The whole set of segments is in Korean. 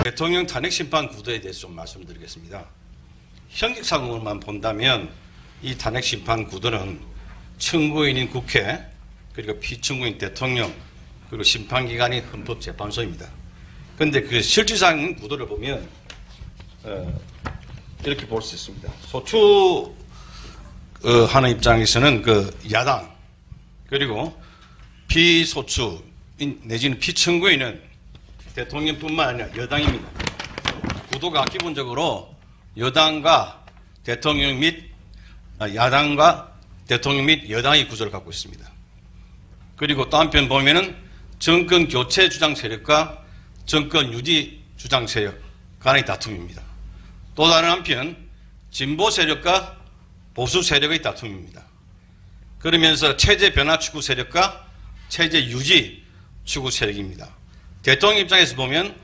대통령 탄핵 심판 구도에 대해서 좀 말씀드리겠습니다. 형식상으로만 본다면 이 탄핵 심판 구도는 청구인인 국회, 그리고 피청구인 대통령, 그리고 심판기관이 헌법재판소입니다. 그런데 그 실질상 구도를 보면 이렇게 볼 수 있습니다. 소추하는 입장에서는 그 야당, 그리고 피소추 내지는 피청구인은 대통령뿐만 아니라 여당입니다. 구도가 기본적으로 여당과 대통령 및 야당과 대통령 및 여당의 구조를 갖고 있습니다. 그리고 또 한편 보면은 정권 교체 주장 세력과 정권 유지 주장 세력 간의 다툼입니다. 또 다른 한편 진보 세력과 보수 세력의 다툼입니다. 그러면서 체제 변화 추구 세력과 체제 유지 추구 세력입니다. 대통령 입장에서 보면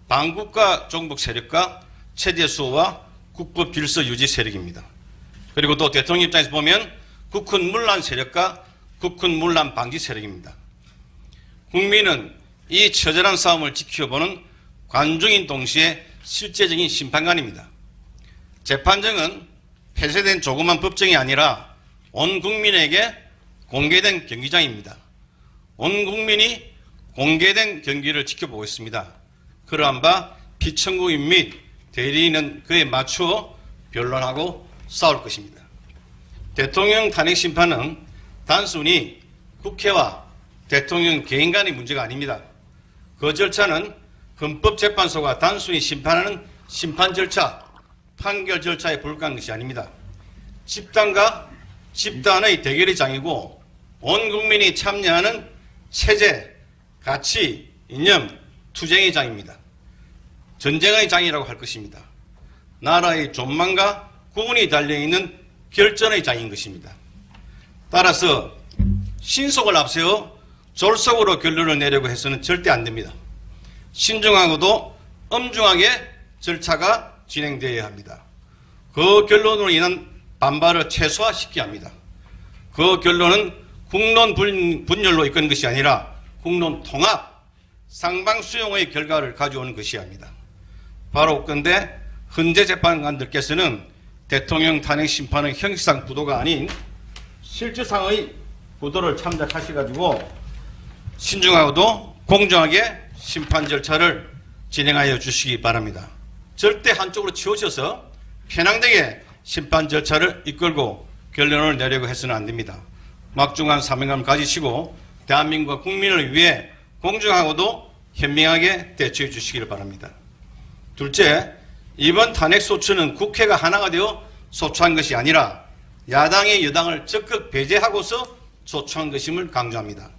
반국가 종북 세력과 체제 수호와 국법 질서 유지 세력입니다. 그리고 또 대통령 입장에서 보면 국군 문란 세력과 국군 문란 방지 세력입니다. 국민은 이 처절한 싸움을 지켜보는 관중인 동시에 실제적인 심판관입니다. 재판정은 폐쇄된 조그만 법정이 아니라 온 국민에게 공개된 경기장입니다. 온 국민이 공개된 경기를 지켜보고 있습니다. 그러한 바 피청구인 및 대리인은 그에 맞추어 변론하고 싸울 것입니다. 대통령 탄핵 심판은 단순히 국회와 대통령 개인 간의 문제가 아닙니다. 그 절차는 헌법재판소가 단순히 심판하는 심판 절차, 판결 절차에 불과한 것이 아닙니다. 집단과 집단의 대결의 장이고 온 국민이 참여하는 체제, 가치, 이념, 투쟁의 장입니다. 전쟁의 장이라고 할 것입니다. 나라의 존망과 구분이 달려있는 결전의 장인 것입니다. 따라서 신속을 앞세워 졸속으로 결론을 내려고 해서는 절대 안 됩니다. 신중하고도 엄중하게 절차가 진행되어야 합니다. 그 결론으로 인한 반발을 최소화시켜야 합니다. 그 결론은 국론 분열로 이끄는 것이 아니라 국론 통합, 상방수용의 결과를 가져오는 것이어야 합니다. 바로 그런데 헌재 재판관들께서는 대통령 탄핵 심판의 형식상 구도가 아닌 실질상의 구도를 참작하셔가지고 신중하고도 공정하게 심판 절차를 진행하여 주시기 바랍니다. 절대 한쪽으로 치우쳐서 편향되게 심판 절차를 이끌고 결론을 내려고 해서는 안 됩니다. 막중한 사명감을 가지시고 대한민국과 국민을 위해 공정하고도 현명하게 대처해 주시기를 바랍니다. 둘째, 이번 탄핵 소추는 국회가 하나가 되어 소추한 것이 아니라 야당이 여당을 적극 배제하고서 소추한 것임을 강조합니다.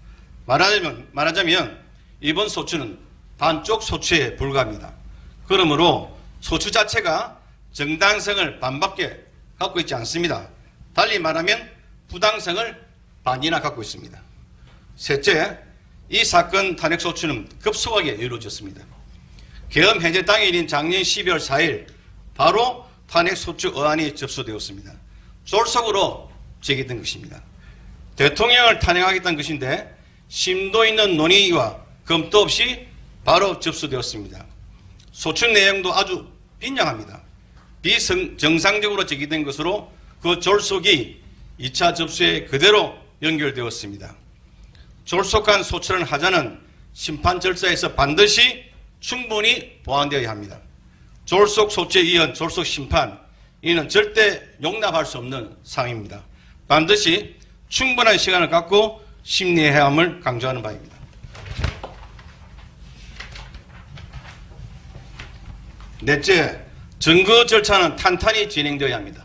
말하자면 이번 소추는 반쪽 소추에 불과합니다. 그러므로 소추 자체가 정당성을 반밖에 갖고 있지 않습니다. 달리 말하면 부당성을 반이나 갖고 있습니다. 셋째, 이 사건 탄핵 소추는 급속하게 이루어졌습니다. 계엄 해제 당일인 작년 12월 4일 바로 탄핵 소추 어안이 접수되었습니다. 졸속으로 제기된 것입니다. 대통령을 탄핵하겠다는 것인데 심도 있는 논의와 검토 없이 바로 접수되었습니다. 소추 내용도 아주 빈약합니다. 비정상적으로 제기된 것으로 그 졸속이 2차 접수에 그대로 연결되었습니다. 졸속한 소추라는 하자는 심판 절차에서 반드시 충분히 보완되어야 합니다. 졸속 소추에 이은 졸속 심판, 이는 절대 용납할 수 없는 사항입니다. 반드시 충분한 시간을 갖고 심리해야 함을 강조하는 바입니다. 넷째, 증거 절차는 탄탄히 진행되어야 합니다.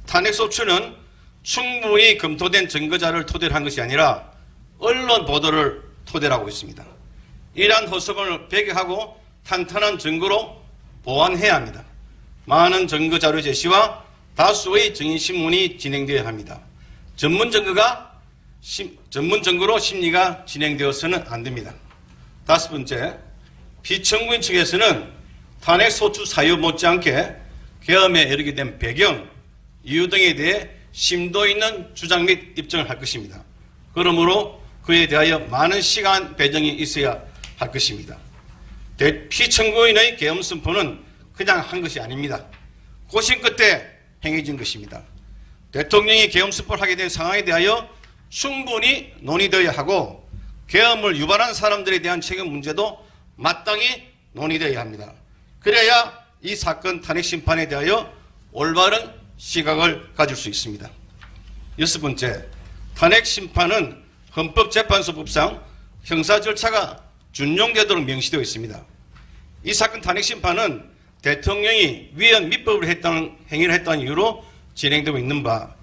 탄핵 소추는 충분히 검토된 증거자를 토대로 한 것이 아니라 언론 보도를 토대로 하고 있습니다. 이러한 허석을 배격하고 탄탄한 증거로 보완해야 합니다. 많은 증거 자료 제시와 다수의 증인신문이 진행되어야 합니다. 전문 증거로 심리가 진행되어서는 안 됩니다. 다섯 번째, 피청구인 측에서는 탄핵 소추 사유 못지않게 계엄에 이르게 된 배경, 이유 등에 대해 심도 있는 주장 및 입증을 할 것입니다. 그러므로 그에 대하여 많은 시간 배정이 있어야 할 것입니다. 피청구인의 계엄 선포는 그냥 한 것이 아닙니다. 고심 끝에 행해진 것입니다. 대통령이 계엄 선포를 하게 된 상황에 대하여 충분히 논의되어야 하고 계엄을 유발한 사람들에 대한 책임 문제도 마땅히 논의되어야 합니다. 그래야 이 사건 탄핵 심판에 대하여 올바른 시각을 가질 수 있습니다. 여섯 번째, 탄핵 심판은 헌법재판소법상 형사 절차가 준용되도록 명시되어 있습니다. 이 사건 탄핵 심판은 대통령이 위헌 밑법을 했다는 행위를 했다는 이유로 진행되고 있는 바,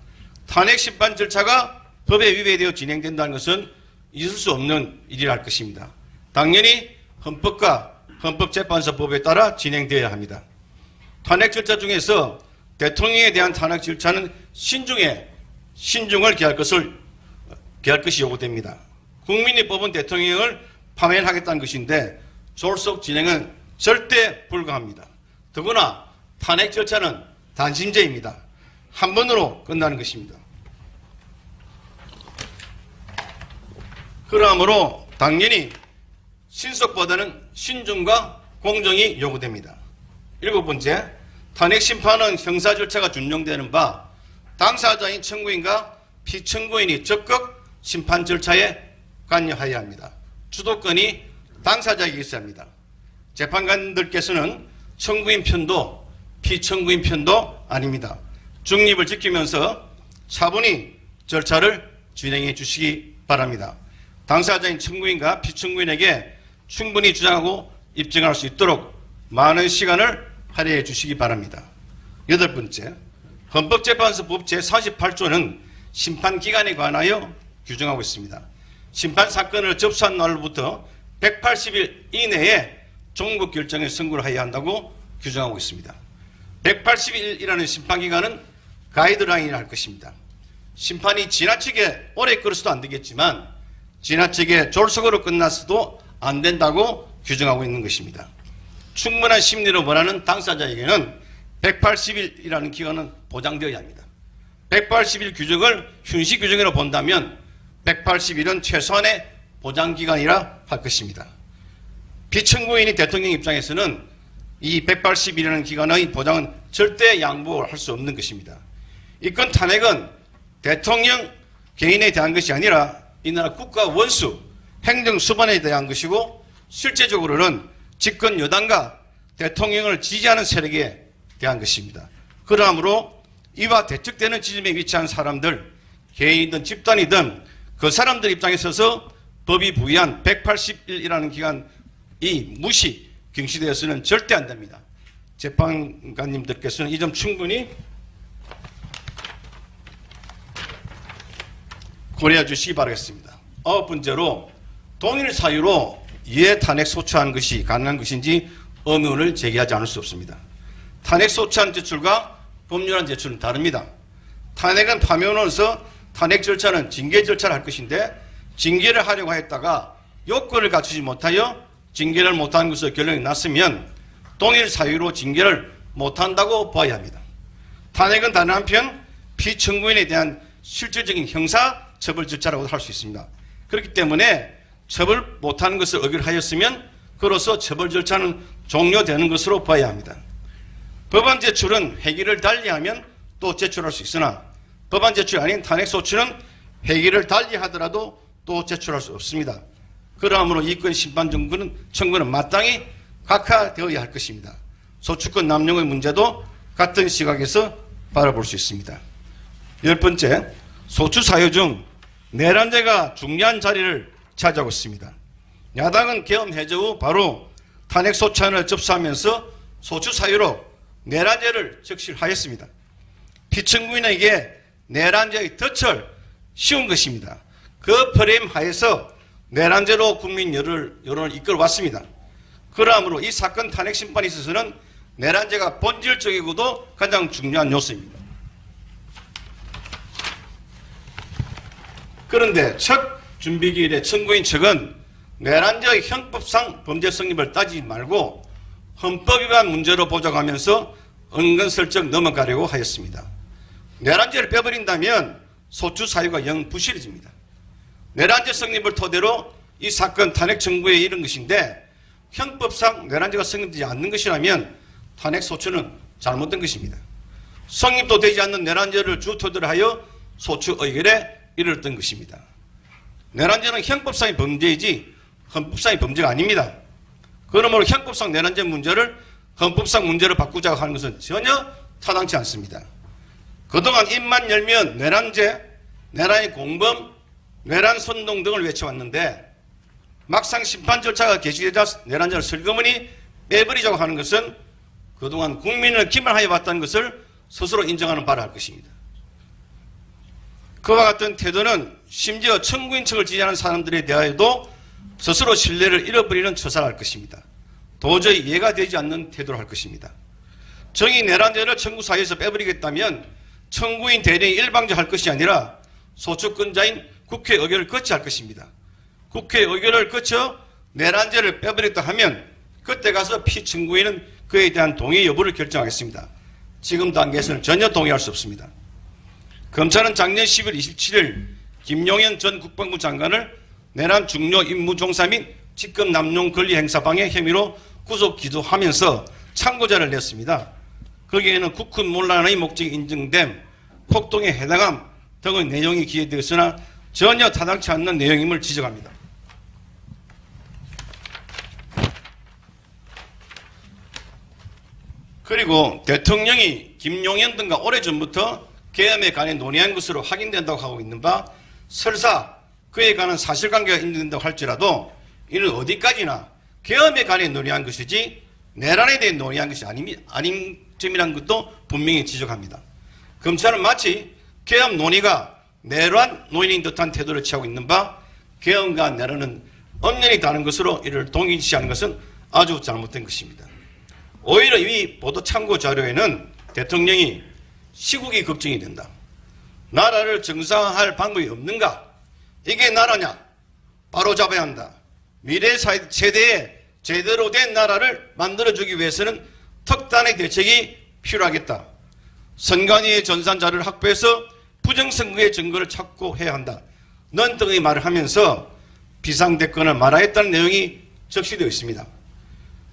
탄핵 심판 절차가 법에 위배되어 진행된다는 것은 있을 수 없는 일이라 할 것입니다. 당연히 헌법과 헌법재판소법에 따라 진행되어야 합니다. 탄핵 절차 중에서 대통령에 대한 탄핵 절차는 신중을 기할 것이 요구됩니다. 국민이 뽑은 대통령을 파면하겠다는 것인데 졸속 진행은 절대 불가합니다. 더구나 탄핵 절차는 단심제입니다. 한 번으로 끝나는 것입니다. 그러므로 당연히 신속보다는 신중과 공정이 요구됩니다. 일곱 번째, 탄핵 심판은 형사 절차가 준용되는 바 당사자인 청구인과 피청구인이 적극 심판 절차에 관여해야 합니다. 주도권이 당사자에게 있어야 합니다. 재판관들께서는 청구인 편도 피청구인 편도 아닙니다. 중립을 지키면서 차분히 절차를 진행해 주시기 바랍니다. 당사자인 청구인과 피청구인에게 충분히 주장하고 입증할 수 있도록 많은 시간을 할애해 주시기 바랍니다. 여덟 번째, 헌법재판소법 제48조는 심판기간에 관하여 규정하고 있습니다. 심판사건을 접수한 날로부터 180일 이내에 종국 결정을 선고를 해야 한다고 규정하고 있습니다. 180일이라는 심판기간은 가이드라인이라 할 것입니다. 심판이 지나치게 오래 끌어서도 안 되겠지만 지나치게 졸속으로 끝났어도 안 된다고 규정하고 있는 것입니다. 충분한 심리를 원하는 당사자에게는 180일이라는 기간은 보장되어야 합니다. 180일 규정을 휴식 규정으로 본다면 180일은 최소한의 보장기간이라 할 것입니다. 피청구인이 대통령 입장에서는 이 180일이라는 기간의 보장은 절대 양보할 수 없는 것입니다. 이건 탄핵은 대통령 개인에 대한 것이 아니라 이 나라 국가 원수, 행정수반에 대한 것이고 실제적으로는 집권 여당과 대통령을 지지하는 세력에 대한 것입니다. 그러므로 이와 대척되는 지점에 위치한 사람들, 개인이든 집단이든 그 사람들 입장에 서서 법이 부여한 180일이라는 기간이 무시, 경시되어서는 절대 안 됩니다. 재판관님들께서는 이 점 충분히 고려해 주시기 바라겠습니다. 아홉 번째로 동일 사유로 이해 탄핵 소추한 것이 가능한 것인지 의문을 제기하지 않을 수 없습니다. 탄핵 소추안 제출과 법률안 제출은 다릅니다. 탄핵은 파면으로서 탄핵 절차는 징계 절차를 할 것인데 징계를 하려고 했다가 요건을 갖추지 못하여 징계를 못한 것으로 결론이 났으면 동일 사유로 징계를 못한다고 봐야 합니다. 탄핵은 다른 한편 피청구인에 대한 실질적인 형사 처벌 절차라고 할 수 있습니다. 그렇기 때문에 처벌 못하는 것을 의결하였으면 그로써 처벌 절차는 종료되는 것으로 봐야 합니다. 법안 제출은 회기를 달리하면 또 제출할 수 있으나 법안 제출이 아닌 탄핵 소추는 회기를 달리하더라도 또 제출할 수 없습니다. 그러므로 이건 심판 청구는 마땅히 각하되어야 할 것입니다. 소추권 남용의 문제도 같은 시각에서 바라볼 수 있습니다. 열 번째, 소추 사유 중 내란죄가 중요한 자리를 차지하고 있습니다. 야당은 계엄 해제 후 바로 탄핵 소추안을 접수하면서 소추 사유로 내란죄를 적시하였습니다. 피청구인에게 내란죄의 덫을 씌운 것입니다. 그 프레임 하에서 내란죄로 국민 여론을 이끌어왔습니다. 그러므로 이 사건 탄핵 심판에 있어서는 내란죄가 본질적이고도 가장 중요한 요소입니다. 그런데 첫 준비기일에 청구인 측은 내란죄의 형법상 범죄 성립을 따지지 말고 헌법 위반 문제로 보장하면서 은근슬쩍 넘어가려고 하였습니다. 내란죄를 빼버린다면 소추 사유가 영 부실해집니다. 내란죄 성립을 토대로 이 사건 탄핵 청구에 이른 것인데 형법상 내란죄가 성립되지 않는 것이라면 탄핵 소추는 잘못된 것입니다. 성립도 되지 않는 내란죄를 주토대로 하여 소추 의결에 이르렀던 것입니다. 내란죄는 형법상의 범죄이지 헌법상의 범죄가 아닙니다. 그러므로 형법상 내란죄 문제를 헌법상 문제로 바꾸자고 하는 것은 전혀 타당치 않습니다. 그동안 입만 열면 내란죄, 내란의 공범, 내란 선동 등을 외쳐왔는데 막상 심판 절차가 개시되자 내란죄를 슬그머니 빼버리자고 하는 것은 그동안 국민을 기만하여 왔다는 것을 스스로 인정하는 바라 할 것입니다. 그와 같은 태도는 심지어 청구인 척을 지지하는 사람들에 대하여도 스스로 신뢰를 잃어버리는 처사를 할 것입니다. 도저히 이해가 되지 않는 태도를 할 것입니다. 정의 내란죄를 청구 사이에서 빼버리겠다면 청구인 대리인이 일방적할 것이 아니라 소추권자인 국회 의결을 거쳐 할 것입니다. 국회 의결을 거쳐 내란죄를 빼버렸다 하면 그때 가서 피청구인은 그에 대한 동의 여부를 결정하겠습니다. 지금 단계에서는 전혀 동의할 수 없습니다. 검찰은 작년 10월 27일 김용현 전 국방부 장관을 내란 중요 임무 종사 및 직급 남용 권리 행사 방해 혐의로 구속 기소하면서 참고자를 냈습니다. 거기에는 국군 문란의 목적이 인정됨, 폭동에 해당함 등의 내용이 기재되었으나 전혀 타당치 않는 내용임을 지적합니다. 그리고 대통령이 김용현 등과 오래전부터 계엄에 관해 논의한 것으로 확인된다고 하고 있는 바 설사 그에 관한 사실관계가 인정된다고 할지라도 이는 어디까지나 계엄에 관해 논의한 것이지 내란에 대해 논의한 것이 아닌 점이라는 것도 분명히 지적합니다. 검찰은 마치 계엄 논의가 내란 논의인 듯한 태도를 취하고 있는 바 계엄과 내란은 엄연히 다른 것으로 이를 동일시하는 것은 아주 잘못된 것입니다. 오히려 이 보도 참고 자료에는 대통령이 시국이 걱정이 된다. 나라를 정상화할 방법이 없는가? 이게 나라냐? 바로 잡아야 한다. 미래 세대에 제대로 된 나라를 만들어주기 위해서는 특단의 대책이 필요하겠다. 선관위의 전산 자료를 확보해서 부정선거의 증거를 찾고 해야 한다. 넌 등의 말을 하면서 비상대권을 말하였다는 내용이 적시되어 있습니다.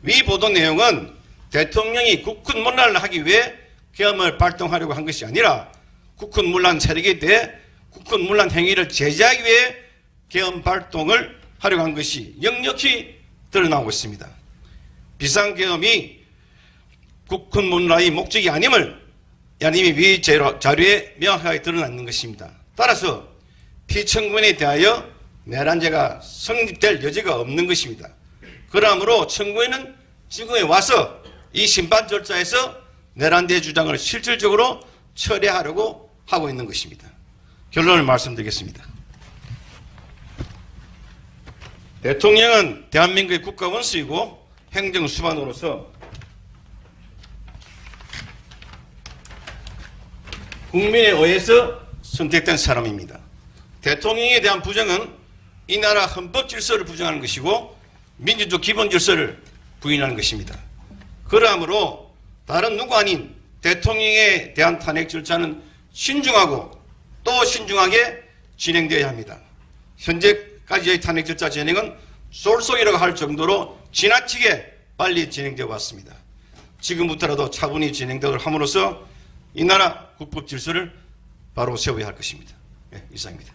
위 보도 내용은 대통령이 국군 문란을 하기 위해 계엄을 발동하려고 한 것이 아니라 국군 문란 세력에 대해 국군 문란 행위를 제재하기 위해 계엄 발동을 하려고 한 것이 역력히 드러나고 있습니다. 비상계엄이 국군 문란의 목적이 아님을 야님이 위 자료에 명확하게 드러나는 것입니다. 따라서 피청구인에 대하여 내란죄가 성립될 여지가 없는 것입니다. 그러므로 청구인은 지금에 와서 이 심판 절차에서 내란죄 주장을 실질적으로 철회하려고 하고 있는 것입니다. 결론을 말씀드리겠습니다. 대통령은 대한민국의 국가원수이고 행정수반으로서 국민에 의해서 선택된 사람입니다. 대통령에 대한 부정은 이 나라 헌법 질서를 부정하는 것이고 민주주의 기본 질서를 부인하는 것입니다. 그러므로 다른 누구 아닌 대통령에 대한 탄핵 절차는 신중하고 또 신중하게 진행되어야 합니다. 현재까지의 탄핵 절차 진행은 쏠쏠이라고 할 정도로 지나치게 빨리 진행되어 왔습니다. 지금부터라도 차분히 진행되도록 함으로써 이 나라 국법 질서를 바로 세워야 할 것입니다. 네, 이상입니다.